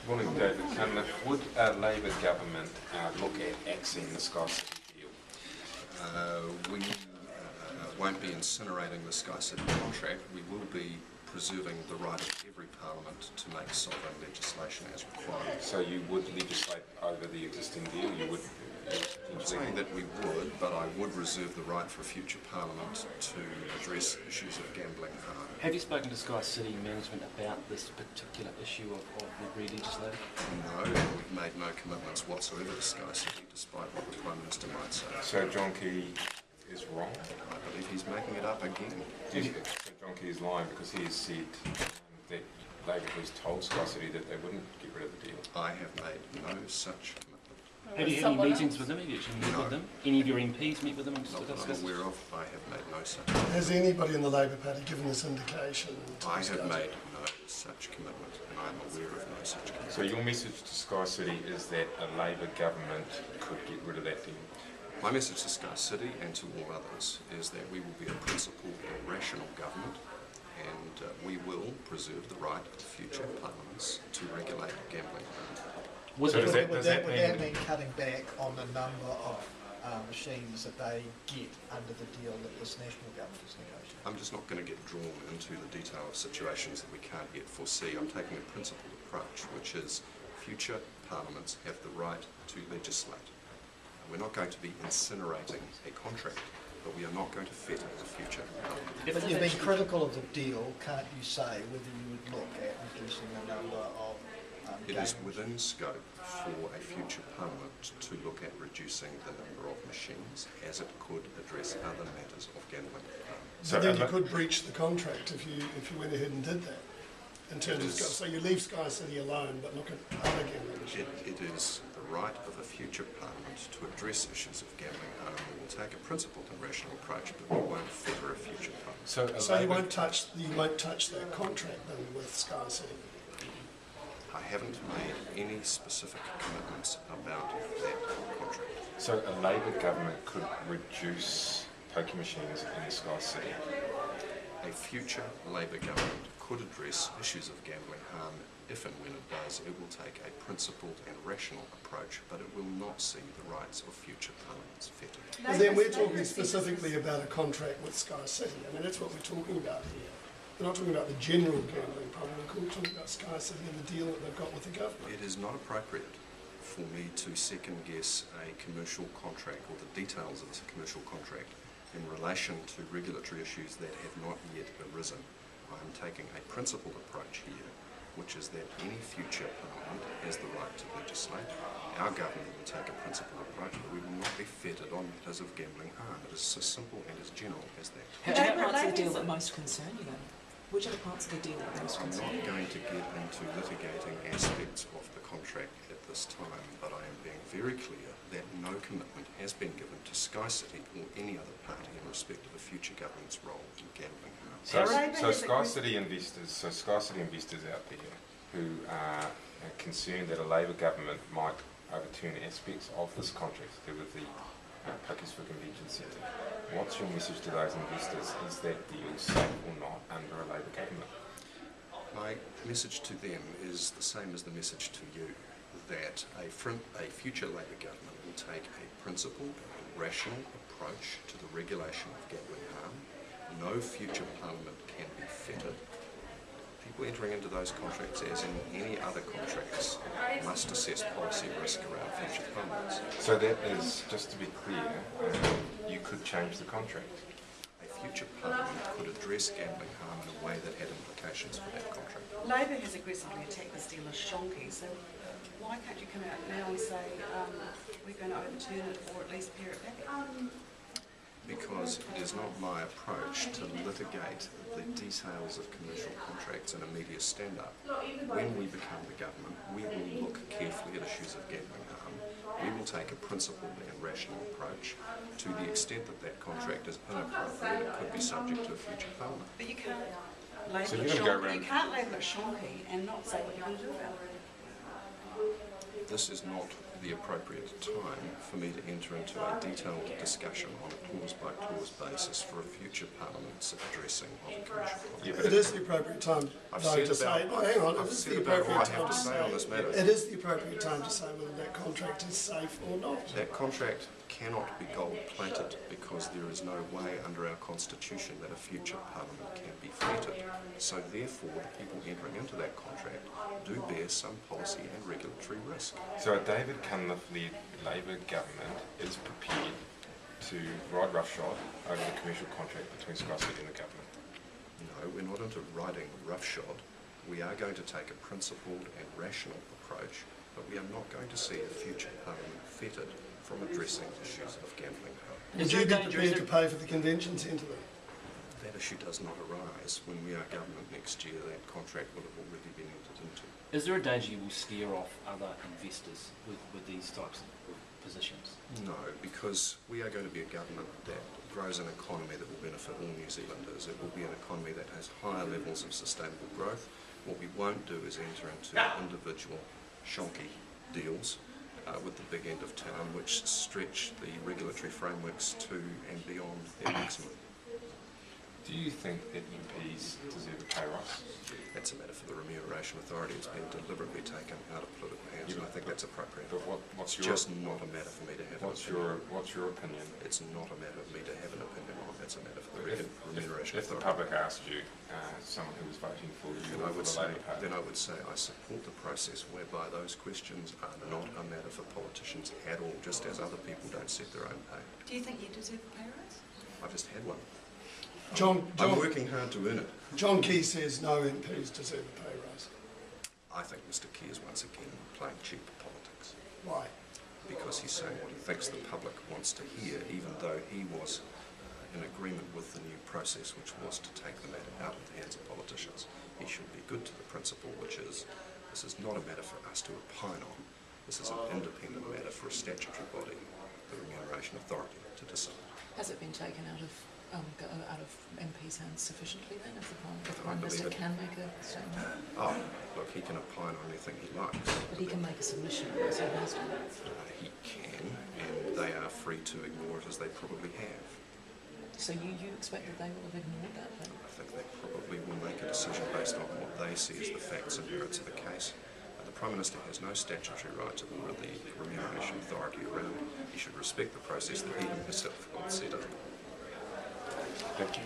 Morning, David Cunliffe. Would a Labor government look at axing the Sky City deal? We won't be incinerating the Sky City contract. We will be preserving the right of every parliament to make sovereign legislation as required. So you would legislate over the existing deal? You would? I'm saying that we would, but I would reserve the right for a future parliament to address issues of gambling harm. Have you spoken to Sky City management about this particular issue of the re-legislating? No, and we've made no commitments whatsoever to Sky City, despite what the Prime Minister might say. So John Key is wrong? I believe he's making it up again. So John Key is lying because he has said that Labor has told Sky City that they wouldn't get rid of the deal. I have made no such commitment. Have you had any meetings with them? Have you actually met with them? Any of your MPs meet with them? Not that I'm aware of. I have made no such Has anybody in the Labor Party given this indication? I have made no such commitment, and I'm aware of no such commitment. So your message to Sky City is that a Labor government could get rid of that deal? My message to Sky City and to all others is that we will be a principled and rational government, and we will preserve the right of future parliaments to regulate gambling. Would that mean cutting back on the number of machines that they get under the deal that this national government is negotiating? I'm just not going to get drawn into the detail of situations that we can't yet foresee. I'm taking a principled approach, which is future parliaments have the right to legislate. We're not going to be incinerating a contract, but we are not going to fetter the future parliament. But you've been critical of the deal. Can't you say whether you would look at reducing the number of It is within scope for a future parliament to look at reducing the number of machines, as it could address other matters of gambling. So then you could breach the contract if you went ahead and did that. In terms of so you leave Sky City alone, but look at other gambling machines. It is the right of a future parliament to address issues of gambling harm. We will take a principled and rational approach, but we won't fetter a future parliament. So you won't touch that contract then with Sky City. I haven't made any specific commitments about that contract. So a Labor government could reduce pokie machines in Sky City? A future Labor government could address issues of gambling harm. If and when it does, it will take a principled and rational approach, but it will not see the rights of future parliaments fettered. But then we're talking specifically about a contract with Sky City. I mean, that's what we're talking about here. We're not talking about the general gambling problem, we're talking about Sky City and the deal that they've got with the government. It is not appropriate for me to second guess a commercial contract or the details of a commercial contract in relation to regulatory issues that have not yet arisen. I am taking a principled approach here, which is that any future parliament has the right to legislate. Our government will take a principled approach, but we will not be fettered on matters of gambling harm. It is as simple and as general as that. Which are the parts of the deal that most concern you then? Which are the parts of the deal that most I'm concern you? not going to get into litigating aspects of the contract at this time, but I am being very clear that no commitment has been given to Sky City or any other party in respect of a future government's role in gambling harm. So Sky City investors out there who are concerned that a Labor government might overturn aspects of this contract to do with the Pokies for Convention Centre. What's your message to those investors? Is that deal safe or not under a Labor government? My message to them is the same as the message to you, that a future Labor government will take a principled and rational approach to the regulation of gambling harm. No future parliament can be fettered. People entering into those contracts, as in any other contracts, must assess policy risk around future parliaments. So that is, just to be clear, you could change the contract? A future parliament could address gambling harm in a way that had implications for that contract. Labor has aggressively attacked this deal as shonky, so why can't you come out now and say we're going to overturn it or at least pare it back? Because it is not my approach to litigate the details of commercial contracts in a media stand-up. When we become the government, we will look carefully at issues of gambling harm. We will take a principled and rational approach. To the extent that that contract is inappropriate, it could be subject to a future parliament. But you can't label So it shonky. You can't label it shonky and not say what you're going to do about it. This is not the appropriate time for me to enter into a detailed discussion on a clause-by-clause basis for a future Parliament's addressing of the commercial contract. Yeah, but It is the appropriate time, I've though, said to say, about- oh, hang on, I've it is said the about appropriate what I have time to to say on this matter. it is the appropriate time to say whether that contract is safe or not. That contract cannot be gold-plated because there is no way under our Constitution that a future Parliament can be fettered. So therefore, the people entering into that contract do bear some policy and regulatory risk. So a David Cunliffe-led Labour government is prepared to ride roughshod over the commercial contract between Sky City and the government. No, we're not into riding roughshod. We are going to take a principled and rational approach, but we are not going to see a future Parliament fettered from addressing issues of gambling. Would you be prepared to pay for the convention centre then? That issue does not arise. When we are government next year, that contract will have already been entered into. Is there a danger you will scare off other investors with these types of positions? No, because we are going to be a government that grows an economy that will benefit all New Zealanders. It will be an economy that has higher levels of sustainable growth. What we won't do is enter into individual shonky deals with the big end of town, which stretch the regulatory frameworks to and beyond their maximum. Do you think that MPs deserve a pay rise? That's a matter for the Remuneration Authority. It's been deliberately taken out of political hands, and I think that's appropriate. But what's It's your just not a matter for me to have an opinion. what's your opinion? It's not a matter for me to have an opinion on. That's a matter for the Remuneration If the Authority. public asked you, someone who was voting for you Then I or would for the say, Labour Party, then I would say I support the process whereby those questions are not a matter for politicians at all, just as other people don't set their own pay. Do you think you deserve a pay rise? I just had one. John, I'm working hard to earn it. John Key says no MPs deserve a pay rise. I think Mr. Key is once again playing cheap politics Why? because he's saying what he thinks the public wants to hear, even though he was in agreement with the new process, which was to take the matter out of the hands of politicians. He should be good to the principle, which is this is not a matter for us to opine on. This is an independent matter for a statutory body, the Remuneration Authority, to decide. Has it been taken out of MP's hands sufficiently then, if the Prime believe Minister it. can make a statement? Oh, look, he can opine on anything he likes. But he can make a submission, as he has done. He can, and they are free to ignore it as they probably have. So you expect that they will have ignored that then? I think they probably will make a decision based on what they see as the facts and merits of the case. The Prime Minister has no statutory right to order the Remuneration Authority around. He should respect the process that he himself got set up. thank you.